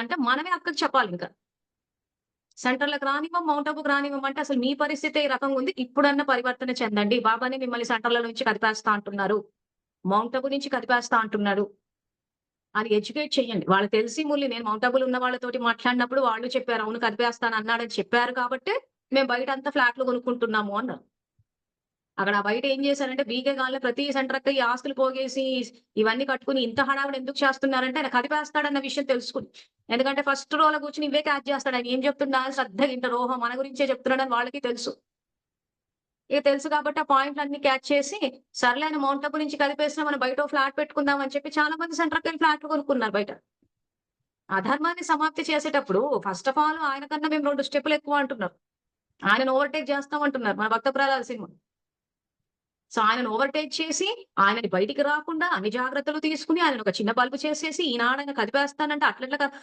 అంటే మనమే అక్కకి చెప్పాలింక. సెంటర్‌లోకి రానివ్వం, మౌంట్ ఆబూకి రానివ్వం అంటే అసలు మీ పరిస్థితే ఈ రకంగా ఉంది. ఇప్పుడన్నా పరివర్తన చెందండి. బాబానే మిమ్మల్ని సెంటర్‌ల నుంచి కదిపేస్తా అంటున్నారు. మౌంట్ ఆబూ నుంచి కదిపేస్తా అంటున్నారు. అని ఎడ్యుకేట్ చేయండి. వాళ్ళకి తెలిసి ముల్లి నేను మౌంట్ ఆబూలో ఉన్న వాళ్ళతోటి మాట్లాడినప్పుడు వాళ్ళు చెప్పారు. అవును కదిపేస్తాను అన్నాడని చెప్పారు కాబట్టే మేము బయటంతా ఫ్లాట్‌లు కొనుక్కుంటున్నాము అన్నారు. అక్కడ బయట ఏం చేశారంటే బీకేగాల్ని ప్రతి సెంటర్‌కి ఈ ఆస్తులు పోగేసి ఇవన్నీ కట్టుకొని ఇంత హడావిడి ఎందుకు చేస్తున్నారంటే ఆయన కదిపేస్తాడన్న విషయం తెలుసుకొని. ఎందుకంటే ఫస్ట్ రోలో కూర్చొని ఇవే క్యాచ్ చేస్తాడు. ఆయన ఏం చెప్తున్నా శ్రద్ధగా ఇంటారు. ఓహో! మన గురించే చెప్తున్నాడని వాళ్ళకి తెలుసు. ఇక తెలుసు కాబట్టి ఆ పాయింట్‌లన్నీ క్యాచ్ చేసి సర్లే ఆయన మౌంట్ ఆబూ నుంచి కదిపేసినా మనం బయటో ఫ్లాట్ పెట్టుకుందాం అని చెప్పి చాలా మంది సెంటర్‌కెళ్ళి ఫ్లాట్‌లు కొనుక్కున్నారు బయట. అధర్మాన్ని సమాప్తి చేసేటప్పుడు ఫస్ట్ ఆఫ్ ఆల్ ఆయన కన్నా మేము 2 స్టెప్పులు ఎక్కువ అంటున్నారు. ఆయనను ఓవర్‌టేక్ చేస్తాం అంటున్నారు. మన 'భక్త ప్రహ్లాద' సినిమా. సో, ఆయనను ఓవర్‌టేక్ చేసి, ఆయనని బయటికి రాకుండా అన్ని జాగ్రత్తలు తీసుకొని, ఆయనను ఒక చిన్న బల్బు చేసేసి, ఈనాడన కదిపేస్తానంటే అట్లెట్లా కదిపి